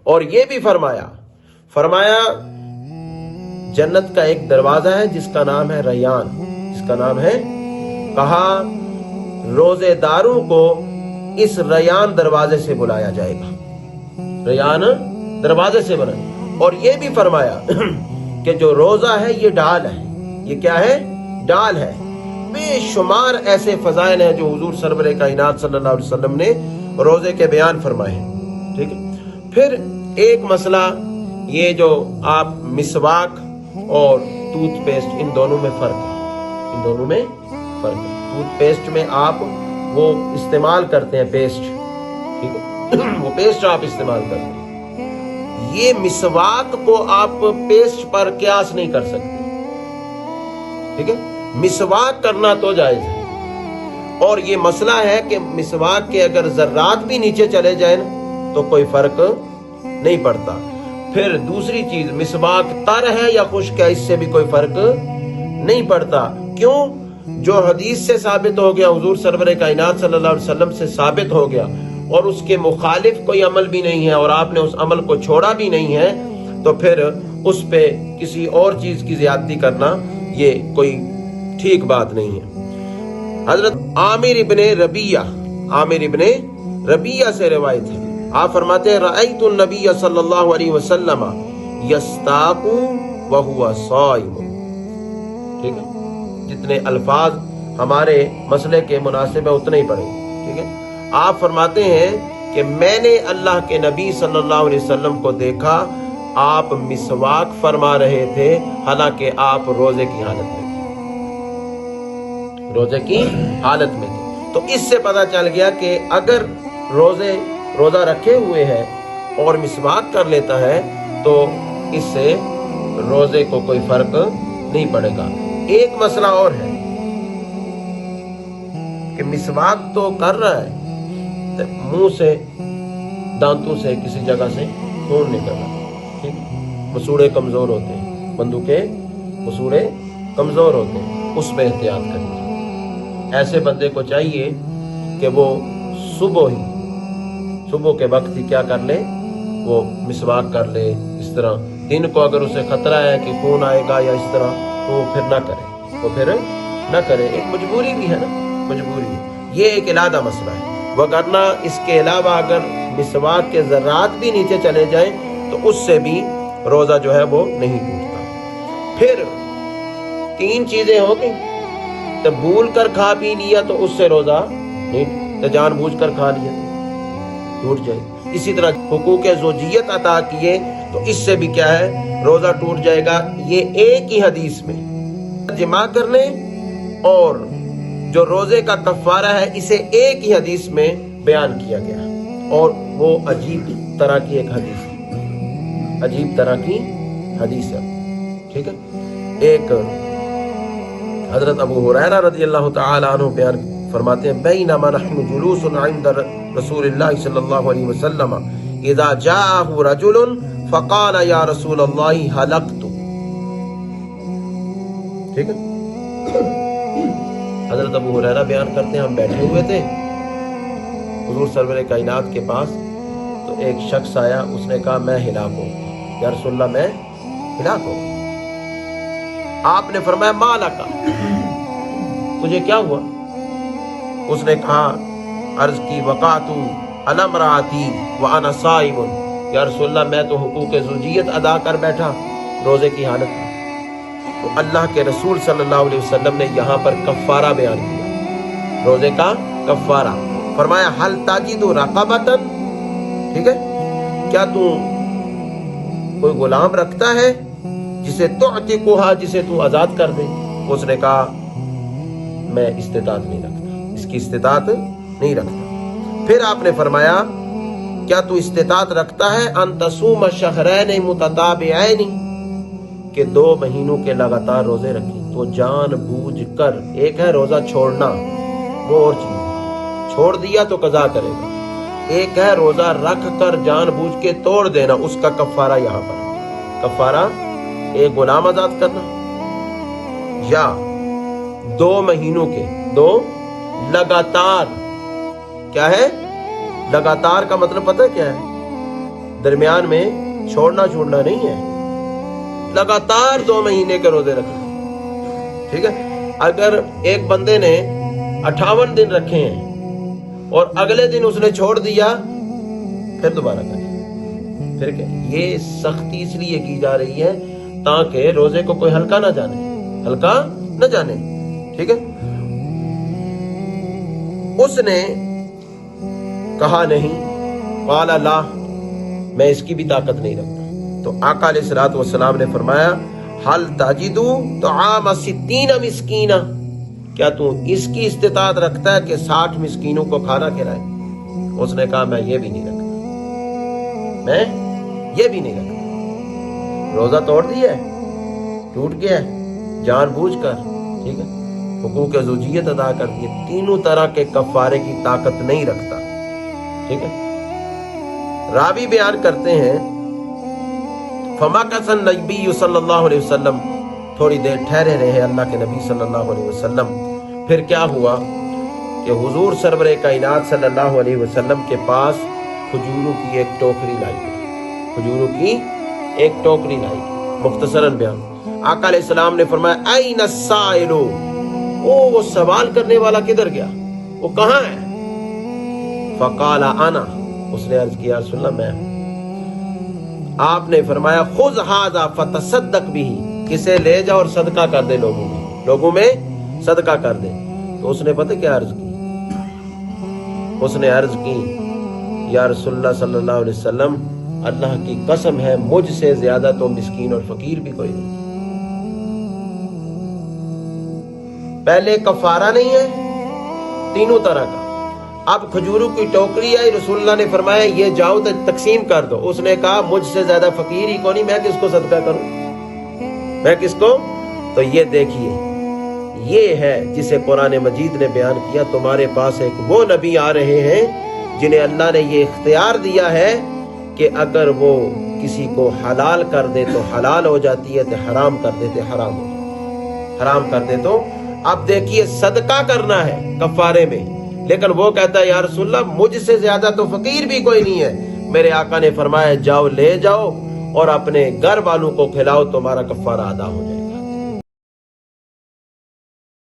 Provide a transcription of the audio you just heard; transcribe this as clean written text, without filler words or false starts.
اور یہ بھی فرمایا جنت کا ایک دروازہ ہے جس کا نام ہے ریان، کہا روزے داروں کو اس ریان دروازے سے بلایا جائے گا، ریان دروازے سے بنا. اور یہ بھی فرمایا کہ جو روزہ ہے یہ ڈال ہے، یہ کیا ہے؟ ڈال ہے. بے شمار ایسے فضائل ہیں جو حضور سرور کائنات صلی اللہ علیہ وسلم نے روزے کے بیان فرمائے ہیں. ٹھیک ہے. پھر ایک مسئلہ یہ جو آپ مسواک اور ٹوتھ پیسٹ، ان دونوں میں فرق ہے. ٹوتھ پیسٹ میں آپ وہ استعمال کرتے ہیں پیسٹ، ٹھیک ہے، وہ پیسٹ آپ استعمال کرتے ہیں. یہ مسواک کو آپ پیسٹ پر قیاس نہیں کر سکتے. ٹھیک ہے. مسواک کرنا تو جائز ہے، اور یہ مسئلہ ہے کہ مسواک کے اگر ذرات بھی نیچے چلے جائیں تو کوئی فرق نہیں پڑتا. پھر دوسری چیز، مسواک تر ہے یا خشک ہے، اس سے بھی کوئی فرق نہیں پڑتا. کیوں؟ جو حدیث سے ثابت ہو گیا، حضور سرور کائنات صلی اللہ علیہ وسلم سے ثابت ہو گیا، اور اس کے مخالف کوئی عمل بھی نہیں ہے، اور آپ نے اس عمل کو چھوڑا بھی نہیں ہے، تو پھر اس پہ کسی اور چیز کی زیادتی کرنا یہ کوئی ٹھیک بات نہیں ہے. حضرت عامر ابن ربیہ سے روایت ہے، آپ فرماتے ہیں رأیت النبی صلی اللہ علیہ وسلم یستاق وہو صائم. ٹھیک ہے. جتنے الفاظ ہمارے مسئلے کے مناسب ہے اتنے ہی پڑھیں. ٹھیک ہے. آپ فرماتے ہیں کہ میں نے اللہ کے نبی صلی اللہ علیہ وسلم کو دیکھا، آپ مسواک فرما رہے تھے حالانکہ آپ روزے کی حالت میں تھے. تو اس سے پتہ چل گیا کہ اگر روزہ رکھے ہوئے ہے اور مسواک کر لیتا ہے تو اس سے روزے کو کوئی فرق نہیں پڑے گا. ایک مسئلہ اور ہے کہ مسواک تو کر رہا ہے، منہ سے، دانتوں سے، کسی جگہ سے خون نکل رہا. ٹھیک. مسوڑے کمزور ہوتے ہیں، بندوں کے مسوڑے کمزور ہوتے ہیں، اس میں احتیاط کریں. ایسے بندے کو چاہیے کہ وہ صبح کے وقت ہی کیا کر لے، وہ مسواک کر لے. اس طرح دن کو اگر اسے خطرہ ہے کہ خون آئے گا یا اس طرح، تو وہ پھر نہ کرے. ایک مجبوری بھی ہے نا، یہ ایک علیحدہ مسئلہ ہے. وگرنہ اس کے علاوہ اگر مسواک کے ذرات بھی نیچے چلے جائیں تو اس سے بھی روزہ جو ہے وہ نہیں ٹوٹتا. پھر 3 چیزیں ہو گئی. تو بھول کر کھا پی لیا تو اس سے روزہ نہیں، تو جان بوجھ کر کھا لیا ٹوٹ جائے. اسی طرح حقوق زوجیت عطا کیے تو اس سے بھی کیا ہے، روزہ ٹوٹ جائے گا. یہ ایک ہی حدیث میں جمع کرنے اور جو روزے کا کفارہ ہے اسے ایک ہی حدیث میں بیان کیا گیا، اور وہ عجیب طرح کی حدیث ہے. ٹھیک ہے. ایک حضرت ابو ہریرہ رضی اللہ تعالی عنہ بیان فرماتے ہیں بینما نحن جلوس عند رسول اللہ صلی اللہ علیہ وسلم اذا جاءه رجل فقال یا رسول اللہ حلقت. ٹھیک ہے. حضرت ابو ہریرہ بیان کرتے ہیں ہم بیٹھے ہوئے تھے حضور سرور کائنات کے پاس، تو ایک شخص آیا، اس نے کہا میں ہلاک ہوں، یا رسول اللہ میں ہلاک ہوں. آپ نے فرمایا ما لکا، تجھے کیا ہوا؟ اس نے کہا، عرض کی وقعت علی امرأتی وانا صائم، یا رسول اللہ میں تو حقوق زوجیت ادا کر بیٹھا روزے کی حالت میں. تو اللہ کے رسول صلی اللہ علیہ وسلم نے یہاں پر کفارہ بیان کیا، روزے کا کفارہ. فرمایا حل تاجد رقبۃ، ٹھیک ہے، کیا تو کوئی غلام رکھتا ہے جسے تعتقها، جسے تو آزاد کر دے؟ اس نے کہا میں استطاعت نہیں رکھتا، اس کی استطاعت نہیں رکھتا. پھر آپ نے فرمایا کیا تو استطاعت رکھتا ہے ان تصوم شہرین متتابعین، کہ 2 مہینوں کے لگاتار روزے رکھیں؟ تو جان بوجھ کر، ایک ہے روزہ چھوڑنا، وہ اور چیز ہے، چھوڑ دیا تو قضا کرے گا. ایک ہے روزہ رکھ کر جان بوجھ کے توڑ دینا، اس کا کفارہ یہاں پر کفارہ ایک غلام آزاد کرنا، یا 2 مہینوں کے 2 لگاتار. کیا ہے لگاتار کا مطلب پتہ ہے کیا ہے؟ درمیان میں چھوڑنا چھوڑنا نہیں ہے، لگاتار 2 مہینے کے روزے رکھنا، ٹھیک ہے۔ اگر ایک بندے نے 58 دن رکھے ہیں اور اگلے دن اس نے چھوڑ دیا، پھر دوبارہ کرے، پھر کیا؟ یہ سختی اس لیے کی جا رہی ہے تاکہ روزے کو کوئی ہلکا نہ جانے، ٹھیک ہے۔ اس نے کہا نہیں، قال لا، میں اس کی بھی طاقت نہیں رکھتا۔ تو آقا علیہ الصلوۃ والسلام نے فرمایا حل تجدو طعام 60 مسکینا، کیا تو اس کی استطاعت رکھتا ہے کہ 60 مسکینوں کو کھانا کھلائے؟ اس نے کہا میں یہ بھی نہیں رکھتا، روزہ توڑ دیا ہے، ٹوٹ گیا ہے جان بوجھ کر، ٹھیک ہے، حقوق زوجیت ادا کر دیے، تینوں طرح کے کفارے کی طاقت نہیں رکھتا، ٹھیک ہے۔ راوی بیان کرتے ہیں فمکث النبی صلی اللہ علیہ وسلم، تھوڑی دیر ٹھہرے رہے اللہ کے نبی صلی اللہ علیہ وسلم۔ پھر کیا ہوا کہ حضور سرور کائنات صلی اللہ علیہ وسلم کے پاس کھجوروں کی ایک ٹوکری لائی گئی، مختصراً بیان۔ آقا علیہ السلام نے فرمایا این السائل، وہ سوال کرنے والا کدھر گیا، وہ کہاں ہے؟ فقال انا، اس نے عرض کیا رسول اللہ میں۔ آپ نے فرمایا خذ ھذا فتصدق به، اسے لے جا اور صدقہ کر دے، لوگوں میں صدقہ کر دے۔ تو اس نے پتہ کیا عرض کی؟ اس نے عرض کی یا رسول اللہ صلی اللہ علیہ وسلم، اللہ کی قسم ہے مجھ سے زیادہ تو مسکین اور فقیر بھی کوئی نہیں۔ پہلے کفارہ نہیں ہے تینوں طرح کا، اب کھجوروں کی ٹوکری آئی، رسول اللہ نے فرمایا یہ جاؤ تو تقسیم کر دو۔ اس نے کہا مجھ سے زیادہ فقیر ہی کون نہیں، میں کس کو صدقہ کروں، میں کس کو؟ تو یہ دیکھیے، یہ ہے جسے قرآن مجید نے بیان کیا، تمہارے پاس ایک وہ نبی آ رہے ہیں جنہیں اللہ نے یہ اختیار دیا ہے کہ اگر وہ کسی کو حلال کر دے تو حلال ہو جاتی ہے، تو حرام کر دے تو حرام کر دے۔ تو اب دیکھیے صدقہ کرنا ہے کفارے میں، لیکن وہ کہتا ہے یا رسول اللہ مجھ سے زیادہ تو فقیر بھی کوئی نہیں ہے۔ میرے آقا نے فرمایا جاؤ لے جاؤ اور اپنے گھر والوں کو کھلاؤ، تمہارا کفارہ ادا ہو جائے۔